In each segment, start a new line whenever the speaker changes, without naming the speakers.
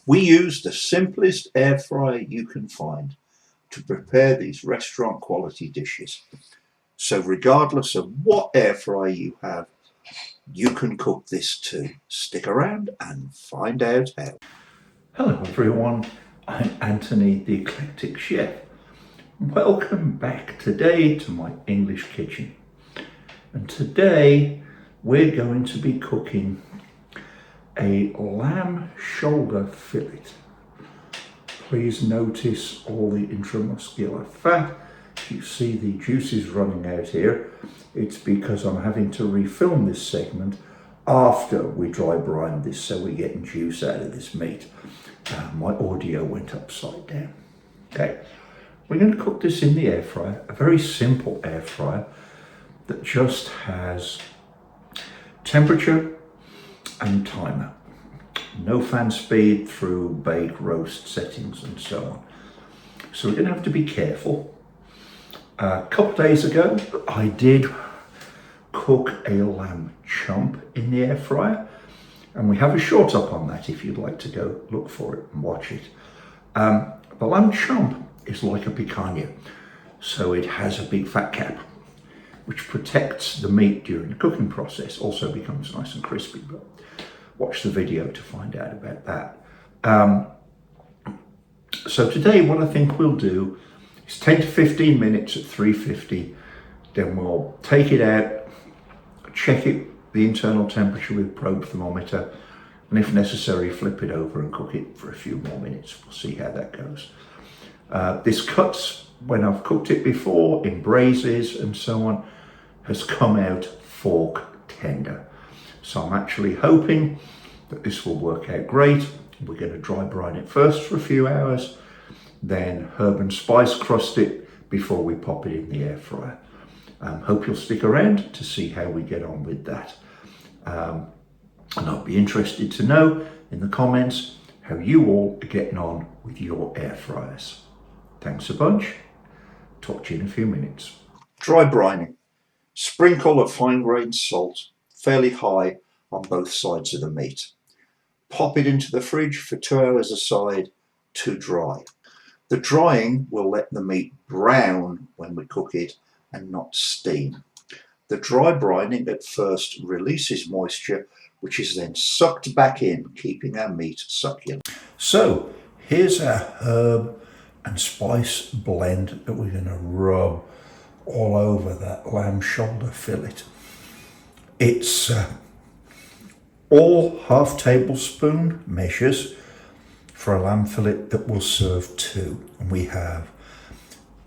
We use the simplest air fryer you can find to prepare these restaurant quality dishes. So regardless of what air fryer you have, you can cook this too. Stick around and find out how.
Hello everyone, I'm Anthony the Eclectic Chef. Welcome back today to my English kitchen. And today we're going to be cooking a lamb shoulder fillet. Please notice all the intramuscular fat. You see the juices running out here. It's because I'm having to refilm this segment after we dry brine this, so we're getting juice out of this meat. My audio went upside down. Okay, we're going to cook this in the air fryer, a very simple air fryer that just has temperature and timer. No fan speed through bake, roast settings and so on. So we're going to have to be careful. A couple of days ago, I did cook a lamb chump in the air fryer, and we have a short up on that if you'd like to go look for it and watch it. The lamb chump is like a picanha, so it has a big fat cap, which protects the meat during the cooking process. Also becomes nice and crispy, but watch the video to find out about that. So today what I think we'll do is 10 to 15 minutes at 350, then we'll take it out, check it, the internal temperature with probe thermometer, and if necessary flip it over and cook it for a few more minutes. We'll see how that goes. This cuts, when I've cooked it before in braises and so on, has come out fork tender. So I'm actually hoping that this will work out great. We're going to dry brine it first for a few hours, then herb and spice crust it before we pop it in the air fryer. Hope you'll stick around to see how we get on with that. And I'll be interested to know in the comments how you all are getting on with your air fryers. Thanks a bunch. Talk to you in a few minutes.
Dry brining. Sprinkle of fine-grained salt, fairly high on both sides of the meat. Pop it into the fridge for 2 hours aside to dry. The drying will let the meat brown when we cook it and not steam. The dry brining at first releases moisture, which is then sucked back in, keeping our meat succulent.
So here's our herb and spice blend that we're going to rub all over that lamb shoulder fillet. It's all half tablespoon measures for a lamb fillet that will serve two. And we have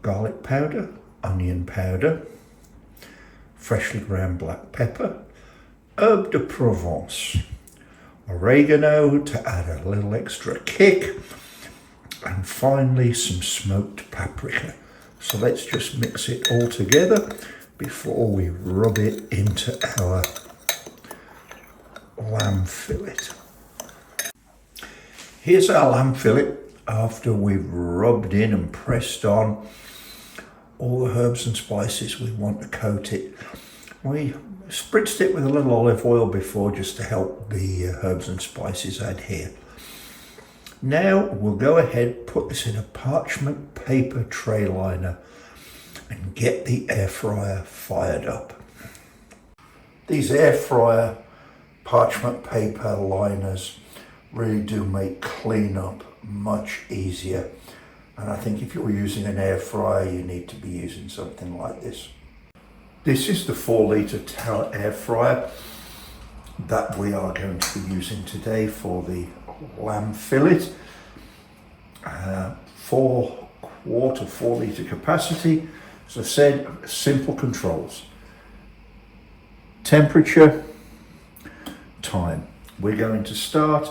garlic powder, onion powder, freshly ground black pepper, herbe de Provence, oregano to add a little extra kick, and finally some smoked paprika. So let's just mix it all together before we rub it into our lamb fillet. Here's our lamb fillet after we've rubbed in and pressed on all the herbs and spices we want to coat it. We spritzed it with a little olive oil before just to help the herbs and spices adhere. Now we'll go ahead, put this in a parchment paper tray liner and get the air fryer fired up. These air fryer parchment paper liners really do make cleanup much easier. And I think if you're using an air fryer, you need to be using something like this. This is the 4-litre Tower air fryer that we are going to be using today for the lamb fillet. 4-litre capacity. As I said, simple controls. Temperature, time. We're going to start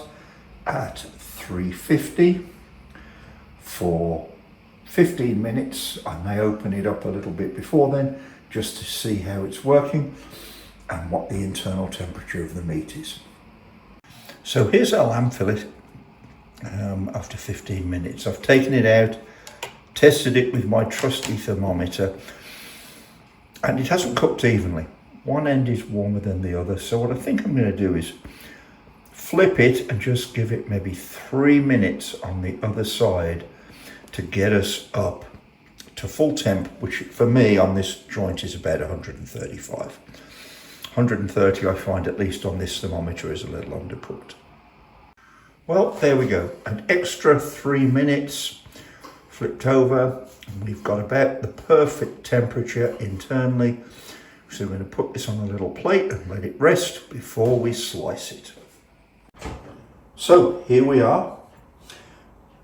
at 350 for 15 minutes. I may open it up a little bit before then just to see how it's working and what the internal temperature of the meat is. So here's our lamb fillet after 15 minutes. I've taken it out, tested it with my trusty thermometer, and it hasn't cooked evenly. One end is warmer than the other, so what I think I'm going to do is flip it and just give it maybe 3 minutes on the other side to get us up to full temp, which for me on this joint is about 135. 130 I find, at least on this thermometer, is a little undercooked. Well, there we go, an extra 3 minutes flipped over, and we've got about the perfect temperature internally. So we're going to put this on a little plate and let it rest before we slice it. So here we are,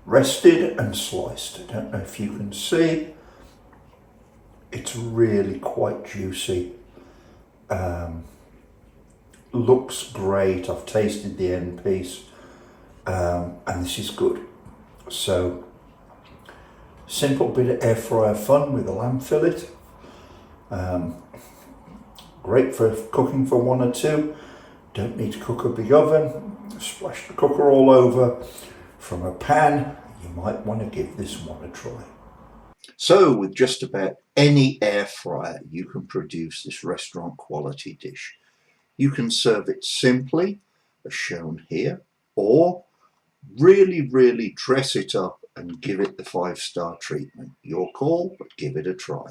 rested and sliced. I don't know if you can see, it's really quite juicy. Looks great. I've tasted the end piece, and this is good. So simple bit of air fryer fun with a lamb fillet. Great for cooking for 1 or 2. Don't need to cook a big oven. Splash the cooker all over from a pan. You might want to give this one a try. So with just about any air fryer, you can produce this restaurant quality dish. You can serve it simply, as shown here, or really dress it up and give it the 5-star treatment. Your call, but give it a try.